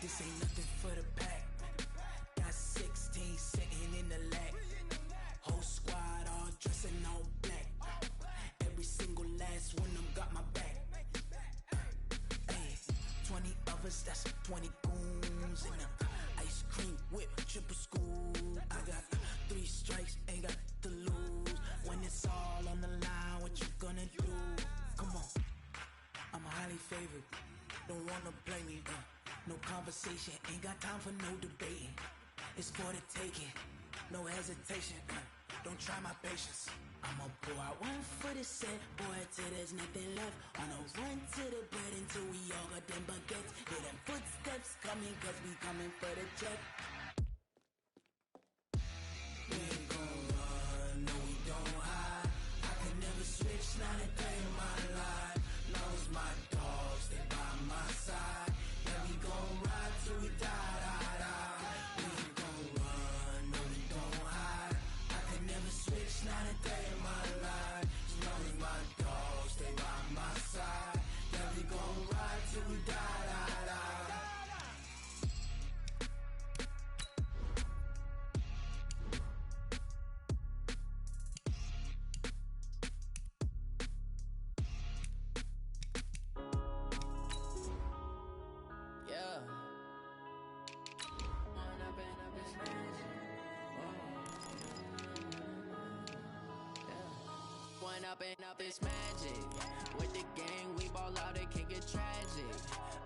This ain't nothing for the pack. Got 16 sitting in the lag. Whole squad all dressing all black. Every single last one of them got my back. Hey, 20 of us, that's 20 goons in them. Ice cream whip, triple school. I got 3 strikes, ain't got to lose. When it's all on the line, what you gonna do? Come on, I'm highly favored. Don't wanna play me, no conversation, ain't got time for no debating. It's for the taking, no hesitation. Don't try my patience. I'ma pour out one for the set, boy, till there's nothing left. On a run to the bread until we all got them baguettes. Hear them footsteps coming, cause we coming for the check. We ain't gon' run, no we don't hide. I can never switch, not a day in my life. Long as my dogs, they by my side. Yeah, we gon' ride till we die, die, die. We ain't gon' run, no we don't hide. I can never switch, not a day in my life. As long as my dogs, they by my side. Yeah, we gon' ride till we die, die, die. Up is magic. With the gang, we ball out, it can get tragic.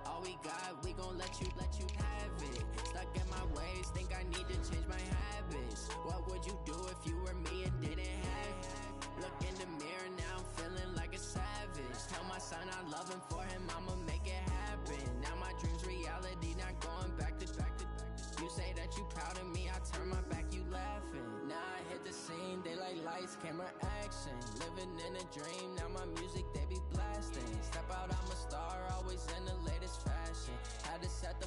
All we got, we gon' let you have it. Stuck in my ways, think I need to change my habits. What would you do if you were me and didn't have it? Look in the mirror, now I'm feeling like a savage. Tell my son I love him, for him I'ma make it happen. Now my dream's reality, not going back to. You say that you proud of me, I turn my back, you laughing. Now I hit the scene, daylight lights, camera action. Living in a dream, now my music they be blasting. Step out, I'm a star, always in the latest fashion. Had to set the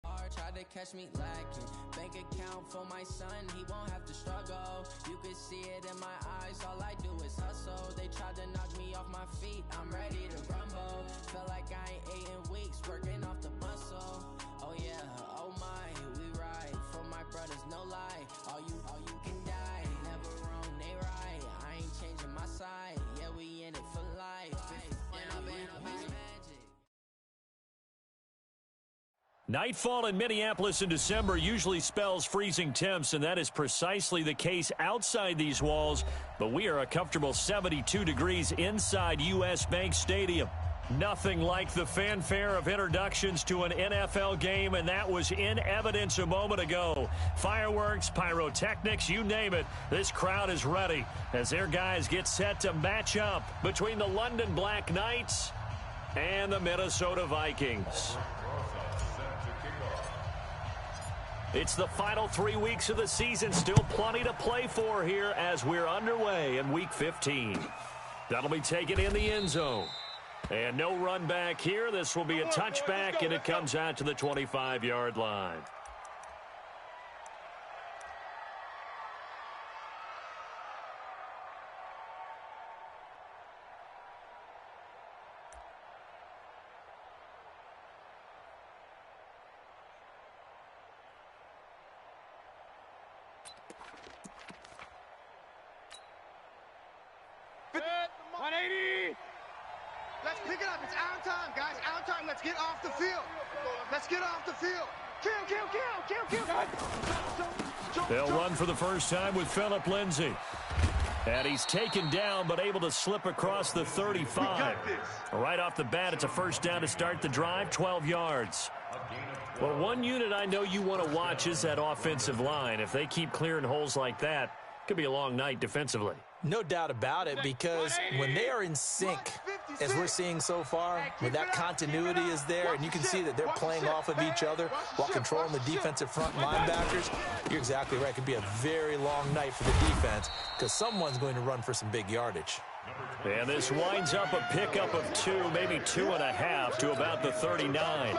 bar, try to catch me lacking. Bank account for my son, he won't have to struggle. You can see it in my eyes, all I do is hustle. They tried to knock me off my feet, I'm ready to rumble. Felt like I ain't ate in weeks, working off the muscle. Oh yeah, oh my, we ride for my brothers, no lie. All you can die, never wrong, they right. I ain't changing my side, yeah, we in it for life. Nightfall in Minneapolis in December usually spells freezing temps, and that is precisely the case outside these walls. But we are a comfortable 72 degrees inside U.S. Bank Stadium. Nothing like the fanfare of introductions to an NFL game, and that was in evidence a moment ago. Fireworks, pyrotechnics, you name it. This crowd is ready as their guys get set to match up between the London Black Knights and the Minnesota Vikings. It's the final 3 weeks of the season. Still plenty to play for here as we're underway in Week 15. That'll be taken in the end zone. And no run back here. This will be a touchback, and it comes out to the 25-yard line. Let's pick it up. It's our time, guys. Our time. Let's get off the field. Let's get off the field. Kill. They'll run for the first time with Phillip Lindsay. And he's taken down, but able to slip across the 35. Right off the bat, it's a first down to start the drive, 12 yards. Well, one unit I know you want to watch is that offensive line. If they keep clearing holes like that, it could be a long night defensively. No doubt about it, because when they are in sync, as we're seeing so far, when that continuity is there, and you can see that they're playing off of each other while controlling the defensive front linebackers, you're exactly right. It could be a very long night for the defense because someone's going to run for some big yardage. And this winds up a pickup of 2, maybe 2.5 to about the 39.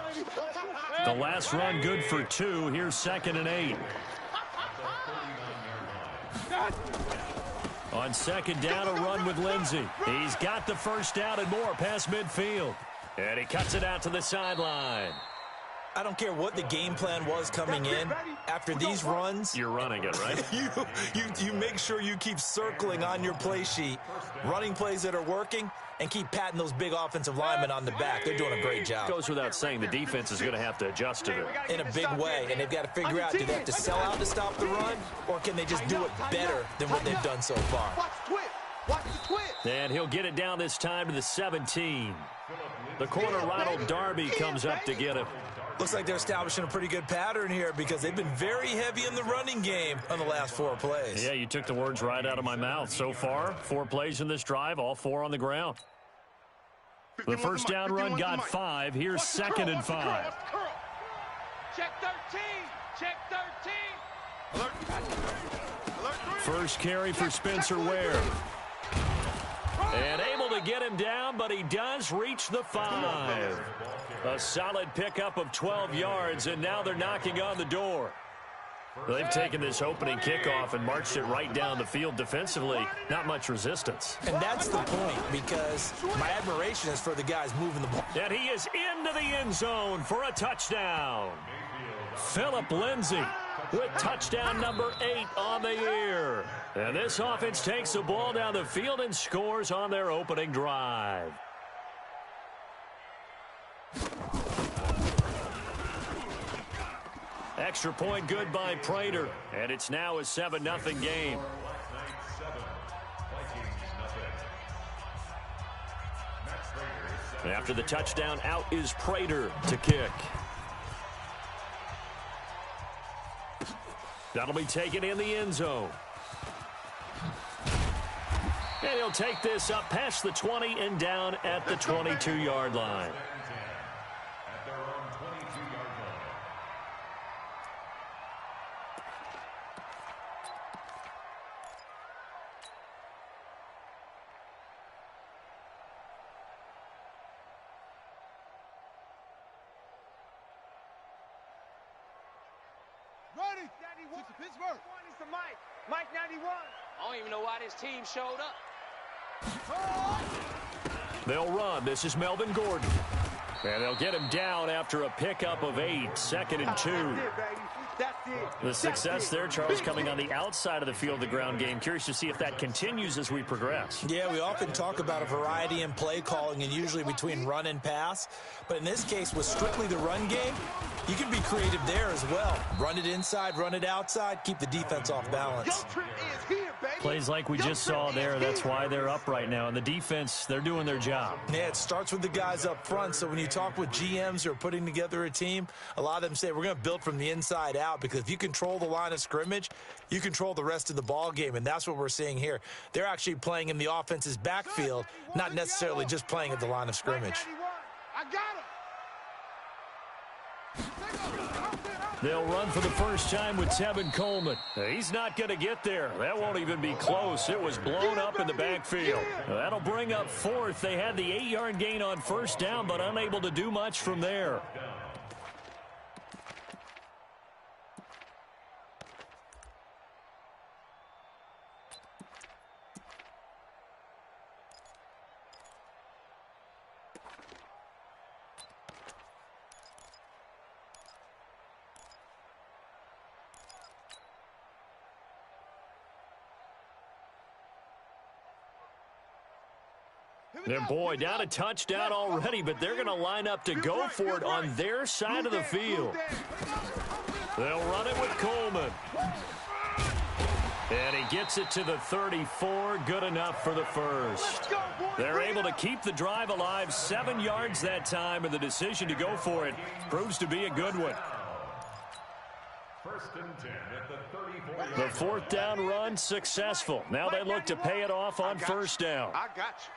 The last run good for 2. Here's 2nd and 8. On 2nd down, a run with Lindsay. He's got the first down and more past midfield. And he cuts it out to the sideline. I don't care what the game plan was coming in. After these runs, you're running it, right? you make sure you keep circling on your play sheet, running plays that are working, and keep patting those big offensive linemen on the back. They're doing a great job. Goes without saying the defense is going to have to adjust to it. In a big way, and they've got to figure out, do they have to sell out to stop the run, or can they just do it better than what they've done so far? Watch the twist. And he'll get it down this time to the 17. The corner, Ronald Darby, comes up to get him. Looks like they're establishing a pretty good pattern here because they've been very heavy in the running game on the last 4 plays. Yeah, you took the words right out of my mouth. So far, 4 plays in this drive, all 4 on the ground. The first down run got 5. Here's 2nd and 5. Check 13. Check 13. Alert 3. First carry for Spencer Ware. And able to get him down, but he does reach the 5. A solid pickup of 12 yards, and now they're knocking on the door. They've taken this opening kickoff and marched it right down the field defensively. Not much resistance. And that's the point, because my admiration is for the guys moving the ball. And he is into the end zone for a touchdown. Phillip Lindsay with touchdown number 8 on the year. And this offense takes the ball down the field and scores on their opening drive. Extra point good by Prater. And it's now a 7-0 game. After the touchdown, out is Prater to kick. That'll be taken in the end zone. And he'll take this up past the 20 and down at the 22-yard line. Pittsburgh. It's the Mike 91. I don't even know why this team showed up. They'll run. This is Melvin Gordon. And they'll get him down after a pickup of 8. 2nd and 2. That's it, baby. That's it. The success there, Charles, coming on the outside of the field, the ground game. Curious to see if that continues as we progress. Yeah, we often talk about a variety in play calling and usually between run and pass. But in this case, with strictly the run game, you can be creative there as well. Run it inside, run it outside, keep the defense off balance. Plays like we just saw there, that's why they're up right now. And the defense, they're doing their job. Yeah, it starts with the guys up front. So when you talk with GMs who are putting together a team, a lot of them say we're going to build from the inside out, because if you control the line of scrimmage, you control the rest of the ball game, and that's what we're seeing here. They're actually playing in the offense's backfield, not necessarily just playing at the line of scrimmage. I got him. They'll run for the first time with Tevin Coleman. He's not going to get there. That won't even be close. It was blown up in the backfield. That'll bring up 4th. They had the 8-yard gain on first down, but unable to do much from there. Their boy down a touchdown already, but they're going to line up to go for it on their side of the field. They'll run it with Coleman. And he gets it to the 34. Good enough for the first. They're able to keep the drive alive. 7 yards that time, and the decision to go for it proves to be a good one. The 4th down run successful. Now they look to pay it off on first down. I got you.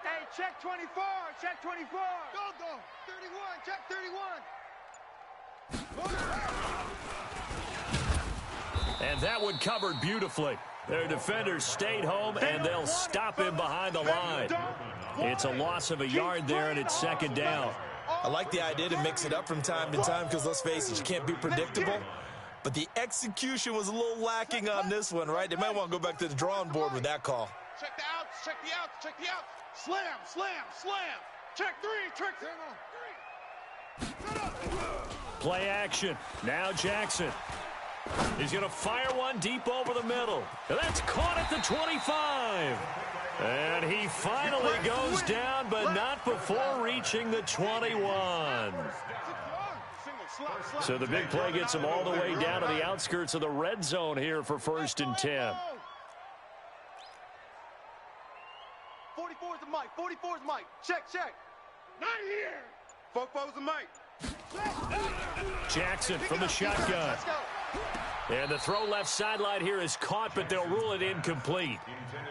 Hey, check 24. Check 24. Go. 31. Check 31. And that one covered beautifully. Their defenders stayed home, and they'll stop him behind the line. It's a loss of a yard there, and it's 2nd down. I like the idea to mix it up from time to time because, let's face it, you can't be predictable. But the execution was a little lacking on this one, right? They might want to go back to the drawing board with that call. Check the outs. Check the outs. Check the outs. Slam. Check 3. Check 3. Play action. Now Jackson. He's going to fire one deep over the middle. And that's caught at the 25. And he finally goes down, but not before reaching the 21. So the big play gets him all the way down to the outskirts of the red zone here for 1st and 10. 44 is the mic. 44 is the mic. Check, check. Not here. 44 is the mic. Jackson from the shotgun. And the throw left sideline here is caught, but they'll rule it incomplete.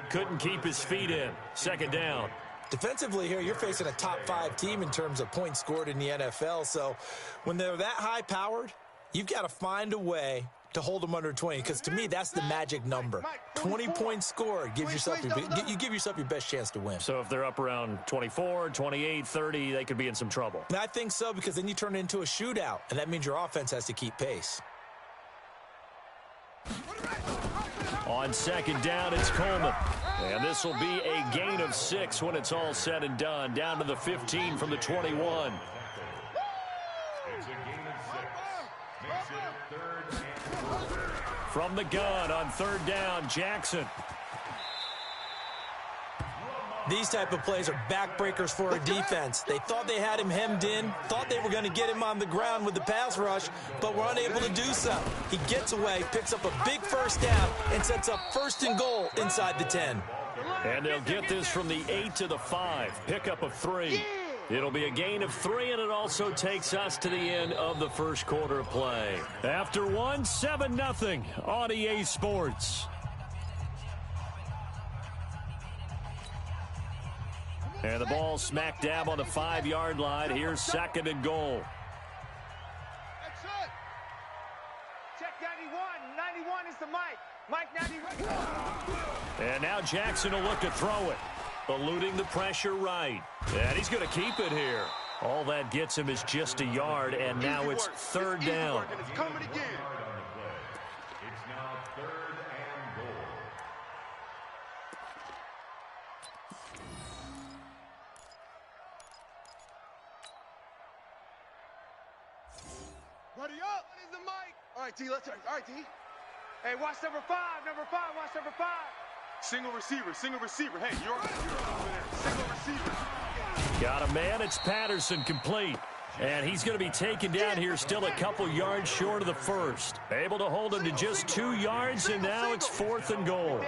Couldn't keep his feet in. 2nd down. Defensively here, you're facing a top 5 team in terms of points scored in the NFL. So when they're that high-powered, you've got to find a way to hold them under 20, because to me, that's the magic number. 20 points scored gives yourself you give yourself your best chance to win. So if they're up around 24, 28, 30, they could be in some trouble. And I think so, because then you turn it into a shootout, and that means your offense has to keep pace. On 2nd down, it's Coleman. And this will be a gain of 6 when it's all said and done. Down to the 15 from the 21. From the gun on 3rd down, Jackson. These type of plays are backbreakers for a defense. They thought they had him hemmed in, thought they were going to get him on the ground with the pass rush, but were unable to do so. He gets away, picks up a big 1st down, and sets up 1st and goal inside the 10. And they'll get this from the 8 to the 5. Pickup of 3. It'll be a gain of 3, and it also takes us to the end of the 1st quarter of play. After 1, 7-0 on EA Sports. And the ball smack dab on the 5-yard line. Here's 2nd and goal. Check 91. 91 is the mic. Mike 91. And now Jackson will look to throw it. Eluding the pressure right. And he's going to keep it here. All that gets him is just a yard, and now it's 3rd down. It's coming again. It's now 3rd and goal. Ready up. What is the mic? All right, D, let's. All right, D. Hey, watch number 5. Number 5. Watch number 5. Single receiver. Single receiver. Hey, you're over there. Single receiver. Got a man. It's Patterson, complete. And he's going to be taken down here, still a couple yards short of the 1st. Able to hold him to just 2 yards, and now it's 4th and goal.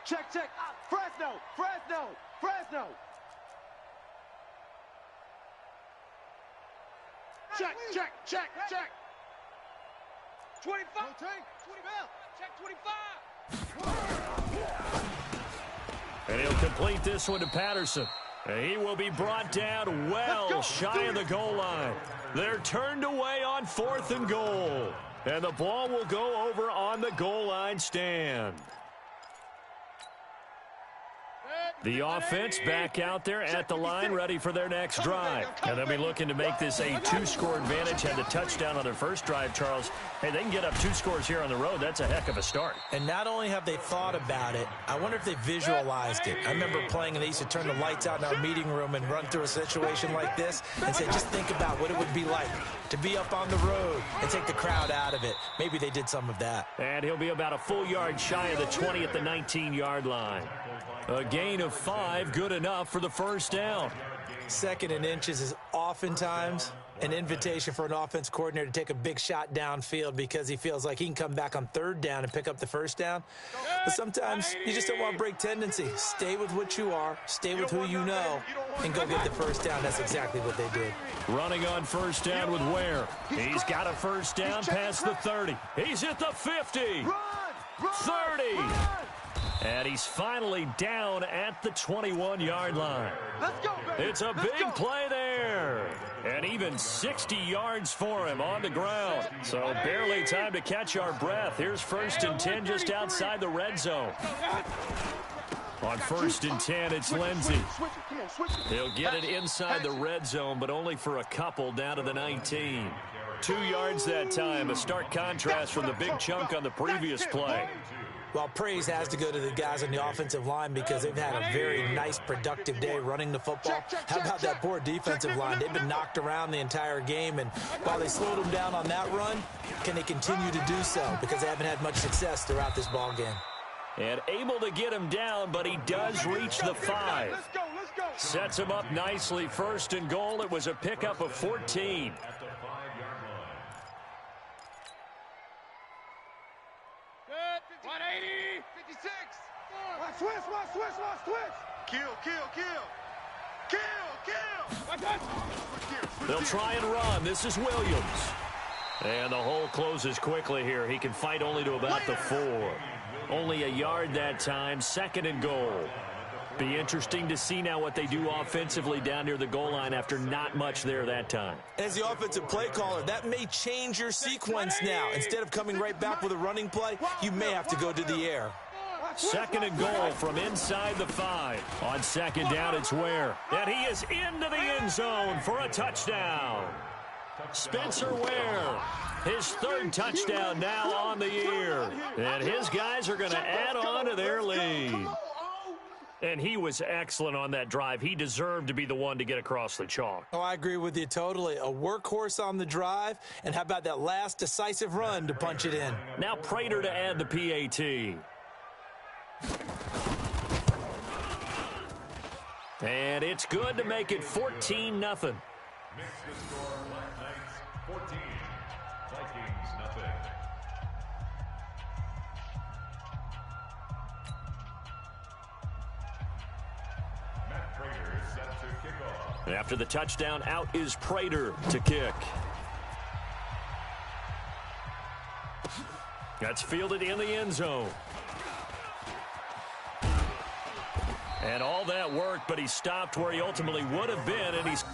Check, check. Fresno, Fresno, Fresno. Check, check, check, check. 25. Check 25. And he'll complete this one to Patterson. And he will be brought down well shy of the goal line. They're turned away on 4th and goal. And the ball will go over on the goal line stand. The offense back out there at the line, ready for their next drive. And they'll be looking to make this a 2-score advantage. Had the touchdown on their first drive, Charles. Hey, they can get up 2 scores here on the road. That's a heck of a start. And not only have they thought about it, I wonder if they visualized it. I remember playing, and they used to turn the lights out in our meeting room and run through a situation like this and say, just think about what it would be like to be up on the road and take the crowd out of it. Maybe they did some of that. And he'll be about a full yard shy of the 20 at the 19-yard line. A gain of 5, good enough for the 1st down. 2nd and inches is oftentimes an invitation for an offense coordinator to take a big shot downfield because he feels like he can come back on 3rd down and pick up the 1st down. But sometimes you just don't want to break tendency. Stay with what you are, stay with who you know, and go get the 1st down. That's exactly what they did. Running on 1st down with Ware. He's got a 1st down past the 30. He's at the 50. 30. And he's finally down at the 21-yard line. Let's go, baby. It's a big play there. And even 60 yards for him on the ground. So barely time to catch our breath. Here's 1st and 10 just outside the red zone. On 1st and 10, it's Lindsey. He'll get it inside the red zone, but only for a couple down to the 19. 2 yards that time, a stark contrast from the big chunk on the previous play. Well, praise has to go to the guys on the offensive line because they've had a very nice, productive day running the football. How about that poor defensive line? They've been knocked around the entire game, and while they slowed them down on that run, can they continue to do so? Because they haven't had much success throughout this ball game. And able to get him down, but he does reach the 5. Sets him up nicely. 1st and goal. It was a pickup of 14. At the 5-yard line. 180. 56. Watch twist. Kill. They'll try and run. This is Williams. And the hole closes quickly here. He can fight only to about the 4. Only a yard that time. 2nd and goal. Be interesting to see now what they do offensively down near the goal line after not much there that time. As the offensive play caller, that may change your sequence now. Instead of coming right back with a running play, you may have to go to the air. 2nd and goal from inside the 5. On 2nd down, it's Ware. And he is into the end zone for a touchdown. Spencer Ware, his 3rd touchdown now on the year. And his guys are going to add on to their lead. And he was excellent on that drive. He deserved to be the one to get across the chalk. Oh, I agree with you totally. A workhorse on the drive. And how about that last decisive run to punch it in? Now Prater to add the PAT. And it's good to make it 14-0. Mix the score. Black Knights 14. Vikings nothing. Matt Prater is set to kick off. After the touchdown, out is Prater to kick. That's fielded in the end zone. And all that worked, but he stopped where he ultimately would have been, and he's...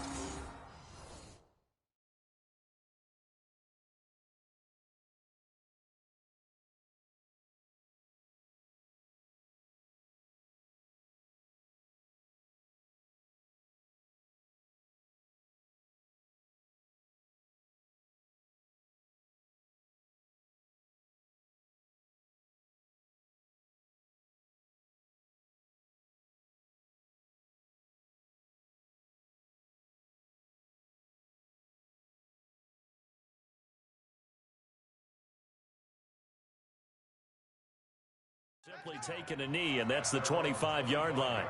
simply taking a knee, and that's the 25-yard line.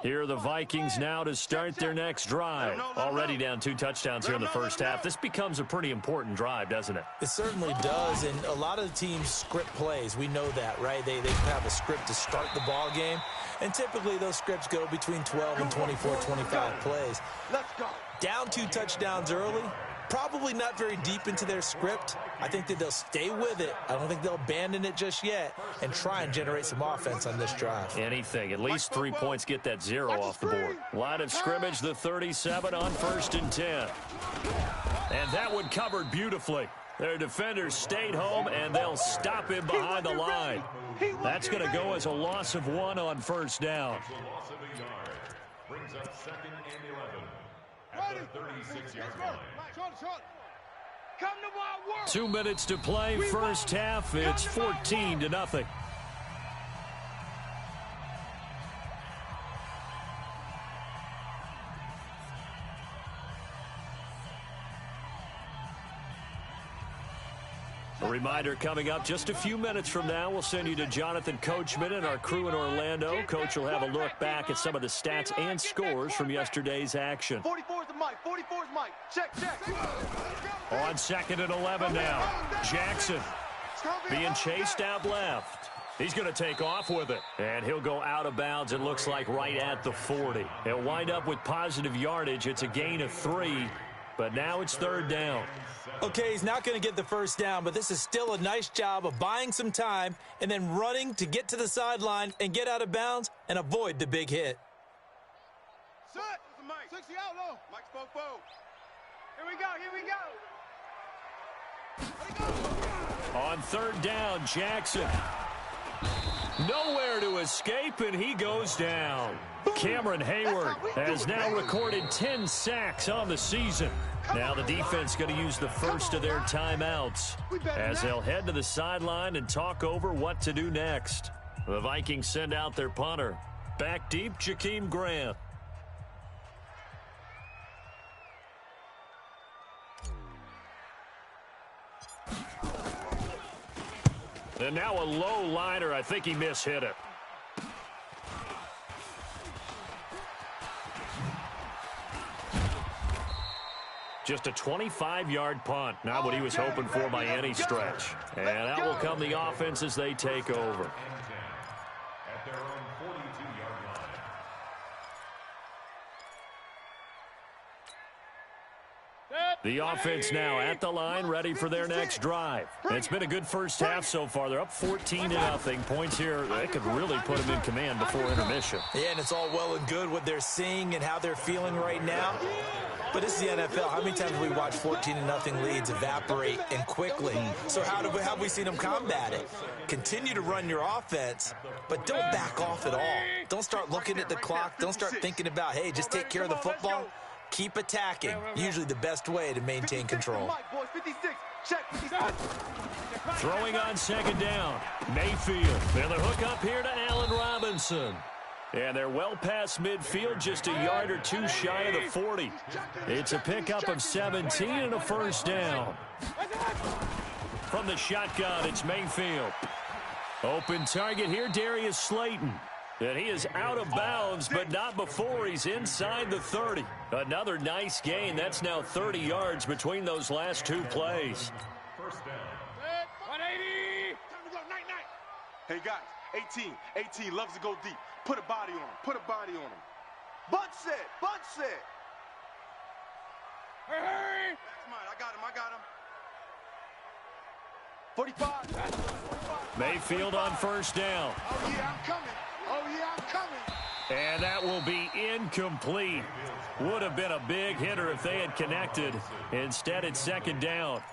Here are the Vikings now to start their next drive. Already down 2 touchdowns here in the first half. This becomes a pretty important drive, doesn't it? It certainly does, and a lot of the teams script plays. We know that, right? They have a script to start the ball game, and typically those scripts go between 12 and 24, 25 plays. Let's go. Down 2 touchdowns early, probably not very deep into their script. I think that they'll stay with it. I don't think they'll abandon it just yet and try and generate some offense on this drive. Anything. At least 3 points, get that 0 off the board. Line of scrimmage, the 37 on 1st and 10. And that one covered beautifully. Their defenders stayed home, and they'll stop him behind the line. That's going to go as a loss of 1 on 1st down. It's a loss of a yard. Brings up 2nd and 11 at the 36-yard line. 2 minutes to play, first half. It's 14-0. A reminder coming up just a few minutes from now, we'll send you to Jonathan Coachman and our crew in Orlando. Coach will have a look back at some of the stats and scores from yesterday's action. 44's the mic. 44's mic. Check. On 2nd and 11 now. Jackson being chased out left. He's going to take off with it. And he'll go out of bounds, it looks like, right at the 40. He'll wind up with positive yardage. It's a gain of 3. But now it's 3rd down. Okay, he's not going to get the first down, but this is still a nice job of buying some time and then running to get to the sideline and get out of bounds and avoid the big hit. 60 out low. Mike's fo-fo. Here we go, here we go. On third down, Jackson. Nowhere to escape, and he goes down. Cameron Hayward has now recorded 10 sacks on the season. Now the defense going to use the first of their timeouts as they'll head to the sideline and talk over what to do next. The Vikings send out their punter. Back deep, Jakeem Grant. And now a low liner. I think he mishit it. Just a 25-yard punt. Not what he was hoping for by any stretch. And that will come the offense as they take over. At their own 42-yard line. The offense now at the line, ready for their next drive. It's been a good first half so far. They're up 14-0. Points here, they could really put them in command before intermission. Yeah, and it's all well and good what they're seeing and how they're feeling right now. But this is the NFL. How many times have we watched 14-0 leads evaporate and quickly? So how have we seen them combat it? Continue to run your offense, but don't back off at all. Don't start looking at the clock. Don't start thinking about, hey, just take care of the football. Keep attacking. Usually the best way to maintain control. Throwing on second down. Mayfield. And the hook up here to Allen Robinson. And they're well past midfield, just a yard or two shy of the 40. It's a pickup of 17 and a first down. From the shotgun, it's Mayfield. Open target here, Darius Slayton. And he is out of bounds, but not before he's inside the 30. Another nice gain. That's now 30 yards between those last two plays. First down. 180. Time to go, night. Hey, guys, 18 loves to go deep. Put a body on him. Put a body on him. Bunch set. Hurry. That's mine. I got him. 45. Mayfield on first down. Oh, yeah, I'm coming. And that will be incomplete. Would have been a big hitter if they had connected. Instead, it's second down.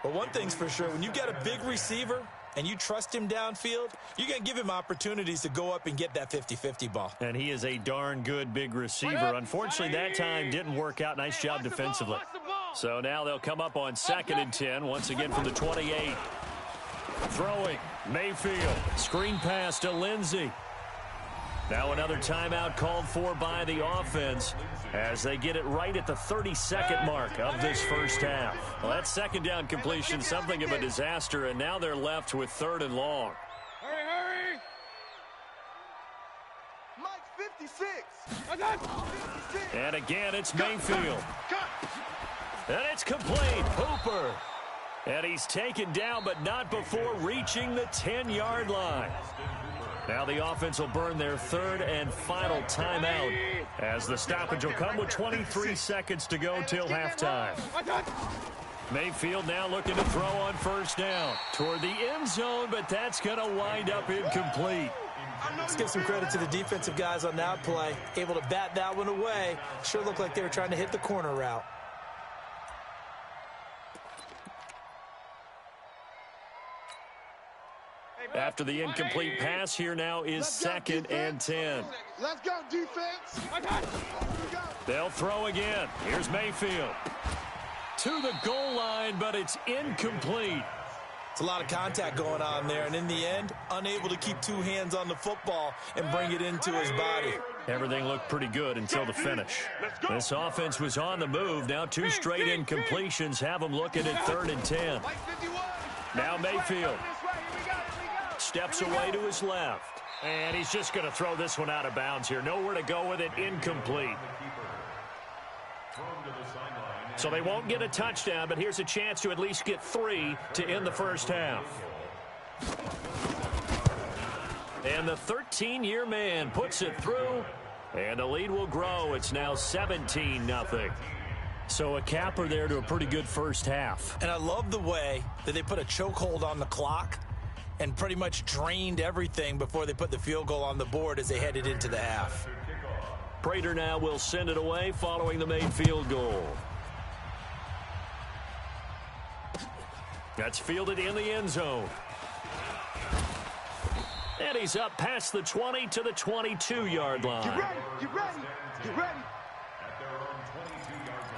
Well, one thing's for sure. When you got a big receiver and you trust him downfield, you're going to give him opportunities to go up and get that 50-50 ball. And he is a darn good big receiver. Unfortunately, that time didn't work out. Nice job defensively. So now they'll come up on 2nd and 10, once again from the 28. Throwing, Mayfield. Screen pass to Lindsey. Now another timeout called for by the offense as they get it right at the 32nd mark of this first half. Well, that second down completion, something of a disaster, and now they're left with 3rd and long. Hurry. Mike, 56. And again, it's Mayfield. And it's complete. Hooper. And he's taken down, but not before reaching the 10-yard line. Now the offense will burn their 3rd and final timeout as the stoppage will come with 23 seconds to go till halftime. Mayfield now looking to throw on first down toward the end zone, but that's going to wind up incomplete. Let's give some credit to the defensive guys on that play. Able to bat that one away. Sure looked like they were trying to hit the corner route. After the incomplete pass, here now is 2nd and 10. Let's go, defense. They'll throw again. Here's Mayfield. To the goal line, but it's incomplete. It's a lot of contact going on there, and in the end, unable to keep two hands on the football and bring it into his body. Everything looked pretty good until the finish. This offense was on the move. Now 2 straight incompletions have them looking at 3rd and 10. Now Mayfield steps away to his left. And he's just going to throw this one out of bounds here. Nowhere to go with it. Incomplete. So they won't get a touchdown, but here's a chance to at least get 3 to end the first half. And the 13-year man puts it through, and the lead will grow. It's now 17-0. So a capper there to a pretty good first half. And I love the way that they put a chokehold on the clock and pretty much drained everything before they put the field goal on the board as they headed into the half. Prater now will send it away following the made field goal. That's fielded in the end zone. And he's up past the 20 to the 22-yard line. Get ready, get ready, get ready. At their own 22-yard line.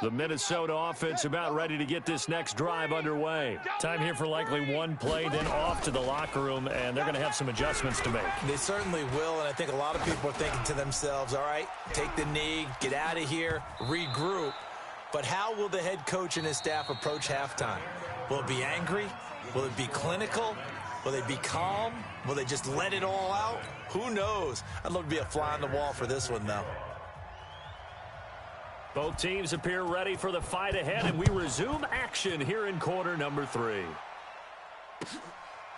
The Minnesota offense about ready to get this next drive underway. Time here for likely one play, then off to the locker room, and they're going to have some adjustments to make. They certainly will, and I think a lot of people are thinking to themselves, all right, take the knee, get out of here, regroup. But how will the head coach and his staff approach halftime? Will it be angry? Will it be clinical? Will they be calm? Will they just let it all out? Who knows? I'd love to be a fly on the wall for this one, though. Both teams appear ready for the fight ahead, and we resume action here in quarter number 3.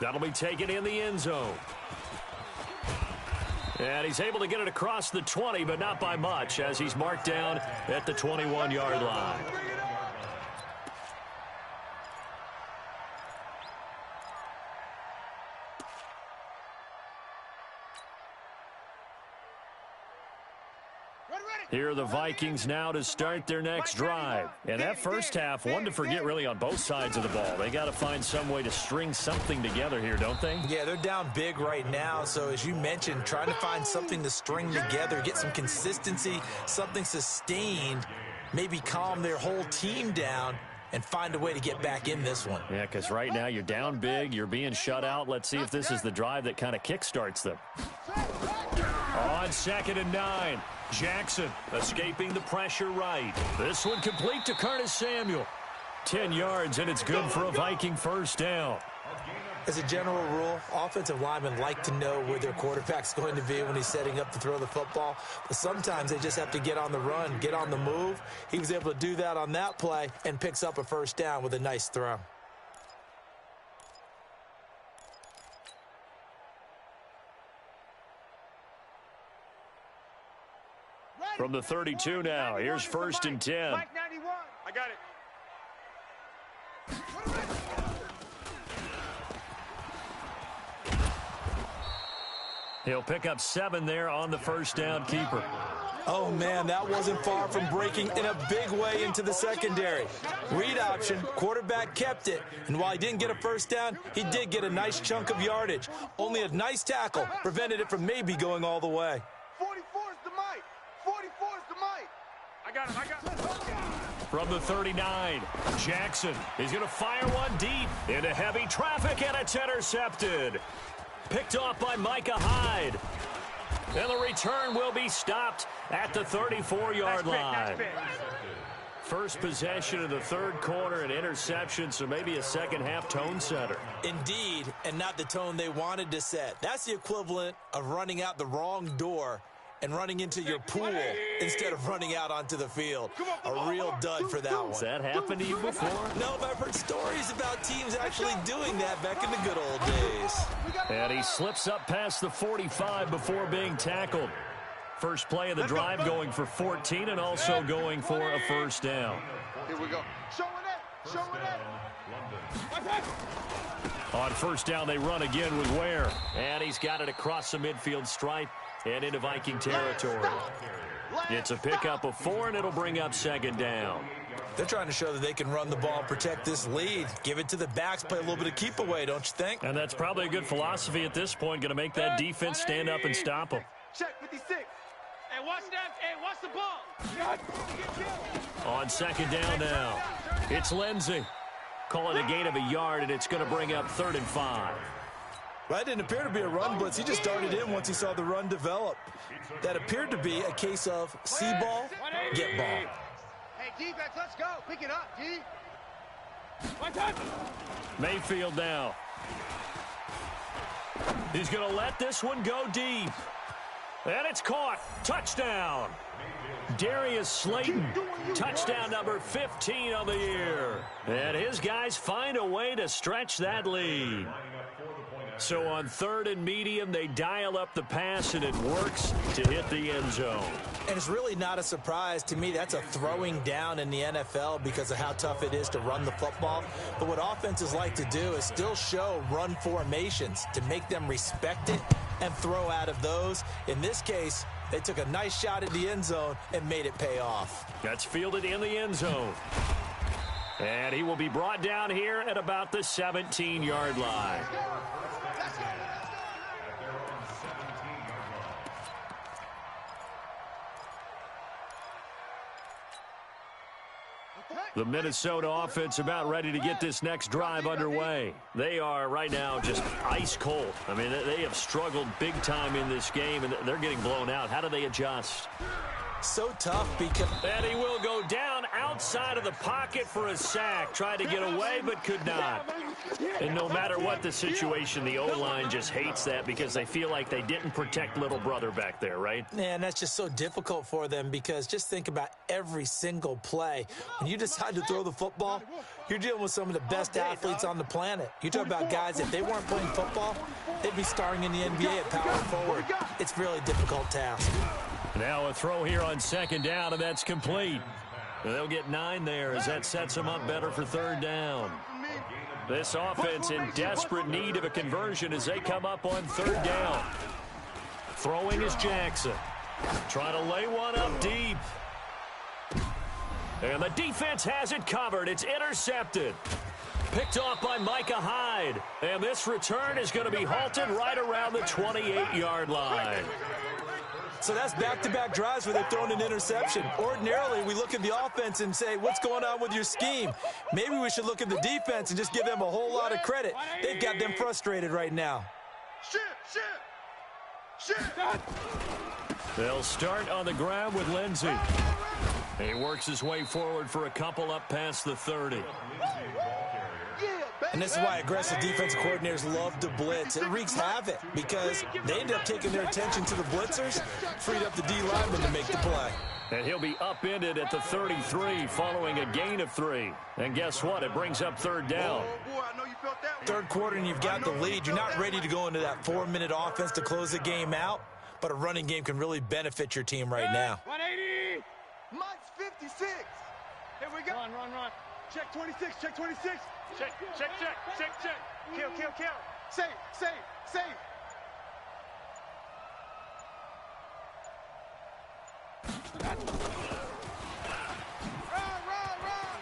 That'll be taken in the end zone. And he's able to get it across the 20, but not by much, as he's marked down at the 21-yard line. Here are the Vikings now to start their next drive. And that first half, one to forget really on both sides of the ball. They got to find some way to string something together here, don't they? Yeah, they're down big right now. So as you mentioned, trying to find something to string together, get some consistency, something sustained, maybe calm their whole team down and find a way to get back in this one. Yeah, because right now you're down big, you're being shut out. Let's see if this is the drive that kind of kickstarts them. On 2nd and 9. Jackson escaping the pressure right. This one complete to Curtis Samuel. 10 yards, and it's good for a Viking first down. As a general rule, offensive linemen like to know where their quarterback's going to be when he's setting up to throw the football. But sometimes they just have to get on the run, get on the move. He was able to do that on that play and picks up a first down with a nice throw. From the 32 now, here's 1st and 10. Mike 91. I got it. He'll pick up 7 there on the first down keeper. Oh, man, that wasn't far from breaking in a big way into the secondary. Read option, quarterback kept it. And while he didn't get a first down, he did get a nice chunk of yardage. Only a nice tackle prevented it from maybe going all the way. 44 is the mic. 44 is the mic. I got him. I got him. From the 39, Jackson is going to fire one deep into heavy traffic, and it's intercepted. Picked off by Micah Hyde. And the return will be stopped at the 34-yard line. First possession of the third quarter, an interception, so maybe a second-half tone setter. Indeed, and not the tone they wanted to set. That's the equivalent of running out the wrong door and running into your pool instead of running out onto the field. A real dud for that one. Has that happened to you before? No, but I've heard stories about teams actually doing that back in the good old days. And he slips up past the 45 before being tackled. First play of the drive going for 14 and also going for a first down. Here we go. Showing it. Showing it. On first down, they run again with Ware. And he's got it across the midfield stripe and into Viking territory. It's a pickup of 4, and it'll bring up 2nd down. They're trying to show that they can run the ball and protect this lead. Give it to the backs, play a little bit of keep away, don't you think? And that's probably a good philosophy at this point, going to make that defense stand up and stop them. Check 56. Hey, watch that. Hey, watch the ball. On 2nd down now, it's Lindsey. Call it a gain of a yard, and it's going to bring up 3rd and 5. Well, that didn't appear to be a run blitz. He just darted in once he saw the run develop. That appeared to be a case of see ball, get ball. Hey, defense, let's go. Pick it up, D. Mayfield now. He's going to let this one go deep. And it's caught. Touchdown. Darius Slayton, touchdown number 15 of the year. And his guys find a way to stretch that lead. Lining up for the point So on 3rd and medium, they dial up the pass, and it works to hit the end zone. And it's really not a surprise to me. That's a throwing down in the NFL because of how tough it is to run the football. But what offenses like to do is still show run formations to make them respect it and throw out of those. In this case, they took a nice shot at the end zone and made it pay off. That's fielded in the end zone. And he will be brought down here at about the 17-yard line. The Minnesota offense about ready to get this next drive underway. They are right now just ice cold. I mean, they have struggled big time in this game, and they're getting blown out. How do they adjust? So tough because... And he will go down outside of the pocket for a sack. Tried to get away, but could not. And no matter what the situation, the O-line just hates that because they feel like they didn't protect little brother back there, right? Man, that's just so difficult for them because just think about every single play. When you decide to throw the football, you're dealing with some of the best athletes on the planet. You talk about guys, if they weren't playing football, they'd be starring in the NBA at power forward. It's a really difficult task. Now a throw here on 2nd down, and that's complete. They'll get 9 there as that sets them up better for 3rd down. This offense in desperate need of a conversion as they come up on 3rd down. Throwing is Jackson. Trying to lay one up deep. And the defense has it covered. It's intercepted. Picked off by Micah Hyde. And this return is going to be halted right around the 28-yard line. So that's back-to-back drives where they've thrown an interception. Ordinarily, we look at the offense and say, what's going on with your scheme? Maybe we should look at the defense and just give them a whole lot of credit. They've got them frustrated right now. They'll start on the ground with Lindsey. He works his way forward for a couple up past the 30. And this is why aggressive defensive coordinators love to blitz. It wreaks havoc because they end up taking their attention to the blitzers, freed up the D lineman to make the play. And he'll be upended at the 33 following a gain of 3. And guess what? It brings up 3rd down. Third quarter and you've got the lead. You're not ready to go into that 4-minute offense to close the game out, but a running game can really benefit your team right now. 180. Mike's 56. Here we go. Run. Check 26. Check 26. Check. Kill. Safe.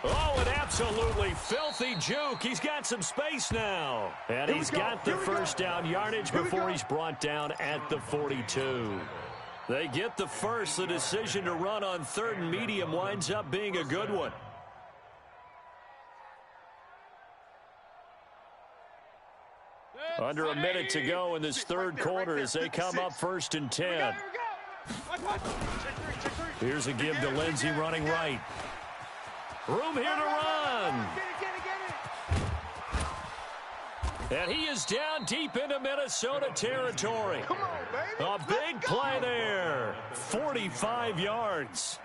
Oh, an absolutely filthy juke. He's got some space now. And he's got the 1st down yardage before he's brought down at the 42. They get the first. The decision to run on 3rd and medium winds up being a good one. Under a minute to go in this 3rd quarter as they come up 1st and 10. Here's a give to Lindsey running right. Room here to run. And he is down deep into Minnesota territory. A big play there. 45 yards.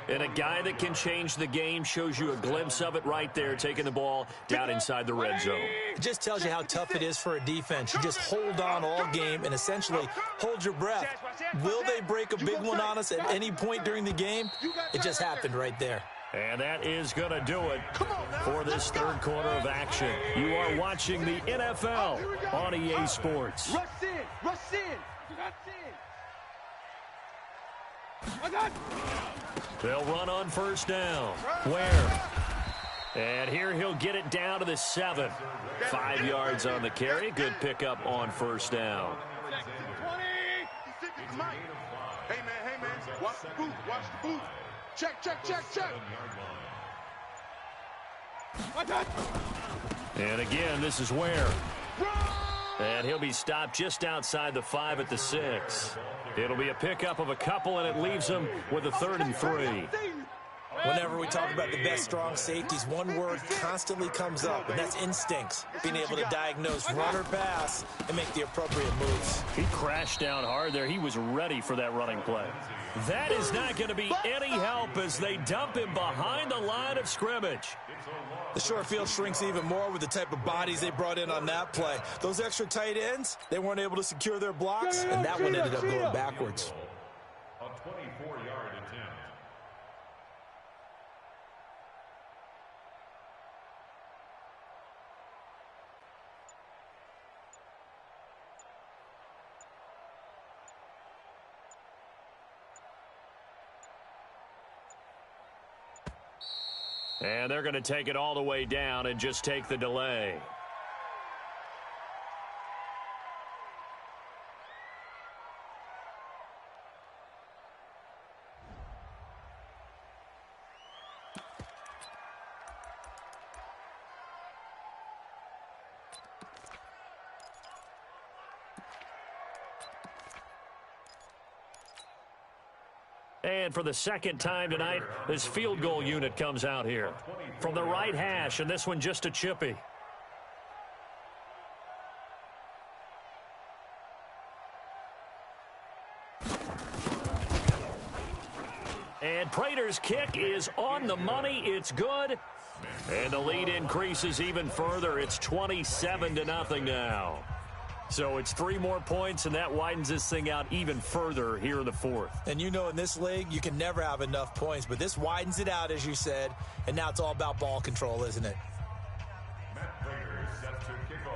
And a guy that can change the game shows you a glimpse of it right there, taking the ball down inside the red zone. It just tells you how tough it is for a defense. You just hold on all game and essentially hold your breath. Will they break a big one on us at any point during the game? It just happened right there. And that is going to do it for this 3rd quarter of action. You are watching the NFL on EA Sports. Rush in. They'll run on 1st down. Where? And here he'll get it down to the 7. 5 yards on the carry. Good pickup on 1st down. 20. Hey, man. Watch the boot. Check. And again, this is where. And he'll be stopped just outside the 5 at the 6. It'll be a pickup of a couple, and it leaves him with a 3rd and 3. Whenever we talk about the best strong safeties, one word constantly comes up, and that's instincts. Being able to diagnose run or pass and make the appropriate moves. He crashed down hard there. He was ready for that running play. That is not going to be any help as they dump him behind the line of scrimmage. The short field shrinks even more with the type of bodies they brought in on that play. Those extra tight ends, they weren't able to secure their blocks, and that one ended up going backwards. A 24-yard attempt. And they're going to take it all the way down and just take the delay. And for the second time tonight, this field goal unit comes out here. From the right hash, and this one just a chippy. And Prater's kick is on the money. It's good. And the lead increases even further. It's 27-0 now. So it's 3 more points, and that widens this thing out even further here in the fourth. And you know in this league, you can never have enough points, but this widens it out, as you said, and now it's all about ball control, isn't it? Matt Prater is set to kick off.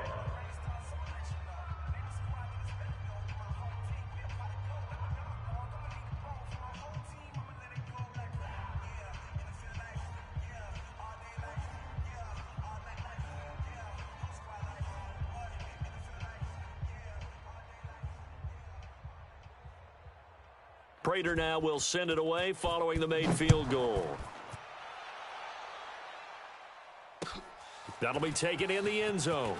Prater now will send it away following the made field goal. That'll be taken in the end zone.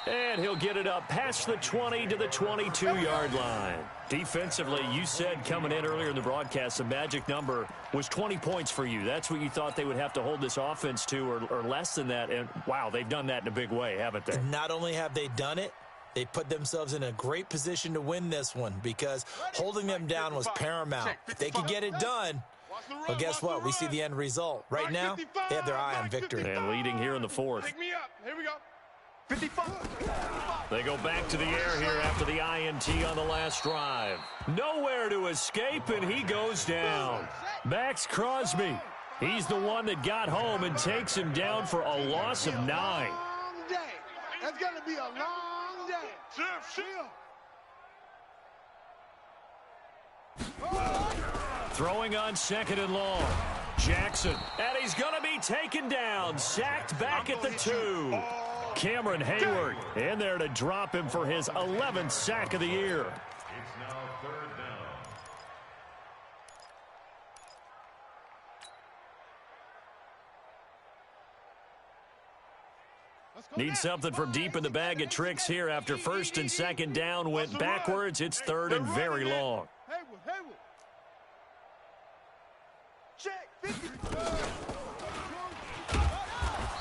And he'll get it up past the 20 to the 22-yard line. Defensively, you said coming in earlier in the broadcast, the magic number was 20 points for you. That's what you thought they would have to hold this offense to, or less than that. And, wow, they've done that in a big way, haven't they? And not only have they done it, they put themselves in a great position to win this one because holding them down was paramount. If they could get it done, well, guess what? We see the end result. Right now, they have their eye on victory. And leading here in the fourth. Pick me up. Here we go. 55. They go back to the air here after the INT on the last drive. Nowhere to escape, and he goes down. Max Crosby. He's the one that got home and takes him down for a loss of 9. Long day. That's going to be a long day. Throwing on 2nd and long. Jackson. And he's going to be taken down. Sacked back at the 2. Cameron Hayward in there to drop him for his 11th sack of the year. It's now 3rd down. Need something from deep in the bag of tricks here after 1st and 2nd down went backwards. It's 3rd and very long. Haywood. Check. 50.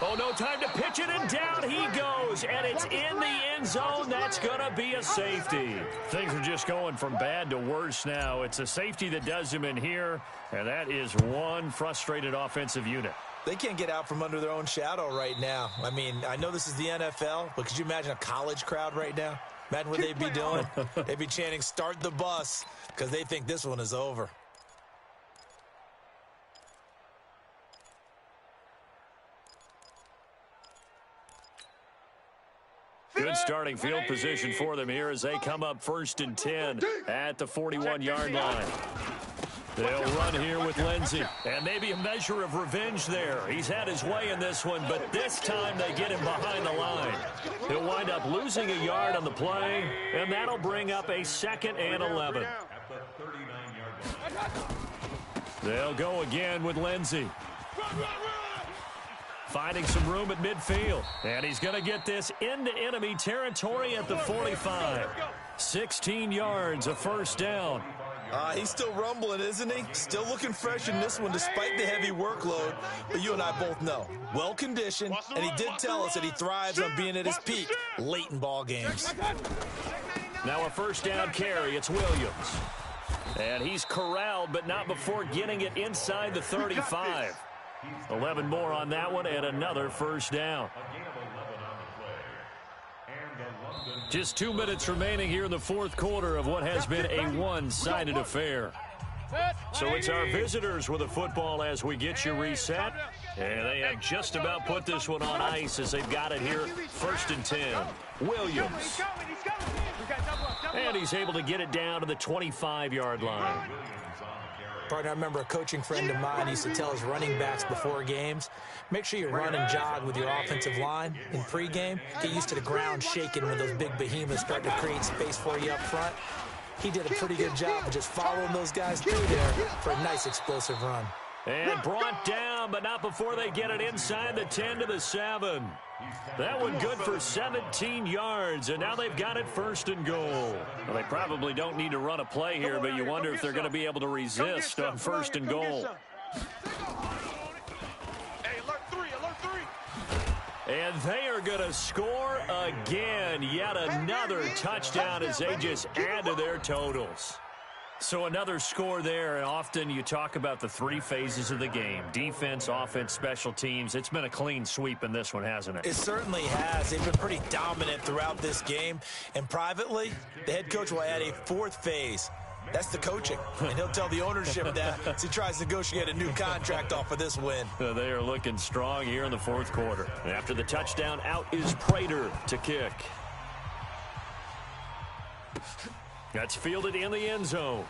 Oh, no time to pitch it, and down he goes, and it's in the end zone. That's going to be a safety. Things are just going from bad to worse now. It's a safety that does him in here, and that is one frustrated offensive unit. They can't get out from under their own shadow right now. I mean, I know this is the NFL, but could you imagine a college crowd right now? Imagine what they'd be doing. They'd be chanting, "Start the bus," because they think this one is over. Good starting field position for them here as they come up 1st and 10 at the 41-yard line. They'll run here with Lindsey, and maybe a measure of revenge there. He's had his way in this one, but this time they get him behind the line. He'll wind up losing a yard on the play, and that'll bring up a 2nd and 11. At the 39-yard line. They'll go again with Lindsey. Finding some room at midfield, and he's going to get this into enemy territory at the 45. 16 yards, a 1st down. He's still rumbling, isn't he? Still looking fresh in this one despite the heavy workload. But you and I both know, well-conditioned, and he did tell us that he thrives on being at his peak late in ball games. Now a 1st down carry. It's Williams. And he's corralled, but not before getting it inside the 35. 11 more on that one and another first down. Just 2 minutes remaining here in the fourth quarter of what has been a one-sided affair. So it's our visitors with the football as we get you reset. And they have just about put this one on ice as they've got it here. 1st and 10. Williams. And he's able to get it down to the 25-yard line. Partner, I remember a coaching friend of mine used to tell his running backs before games, make sure you run and jog with your offensive line in pregame. Get used to the ground shaking when those big behemoths start to create space for you up front. He did a pretty good job of just following those guys through there for a nice explosive run. And brought down, but not before they get it inside the 10 to the 7. That one good for 17 yards, and now they've got it 1st and goal. Well, they probably don't need to run a play here, but you wonder if they're going to be able to resist on 1st and goal. And they are going to score again. Yet another touchdown as they just add to their totals. So another score there, and often you talk about the 3 phases of the game. Defense, offense, special teams. It's been a clean sweep in this one, hasn't it? It certainly has. They've been pretty dominant throughout this game. And privately, the head coach will add a 4th phase. That's the coaching. And he'll tell the ownership that as he tries to negotiate a new contract off of this win. They are looking strong here in the fourth quarter. After the touchdown, out is Prater to kick. That's fielded in the end zone.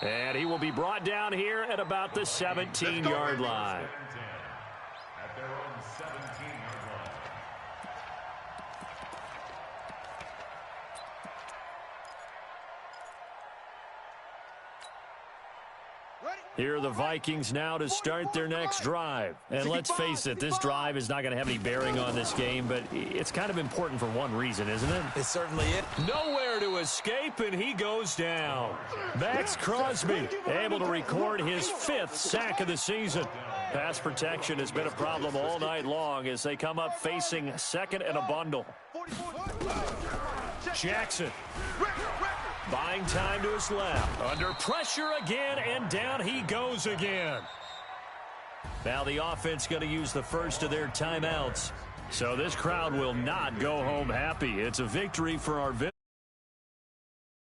And he will be brought down here at about the 17-yard line. At their own 17-yard line. Here are the Vikings now to start their next drive. And let's face it, this drive is not going to have any bearing on this game, but it's kind of important for one reason, isn't it? It certainly is. Nowhere to escape, and he goes down. Max Crosby able to record his 5th sack of the season. Pass protection has been a problem all night long as they come up facing 2nd and a bundle. Jackson. Buying time to his left. Under pressure again, and down he goes again. Now the offense going to use the first of their timeouts. So this crowd will not go home happy. It's a victory for our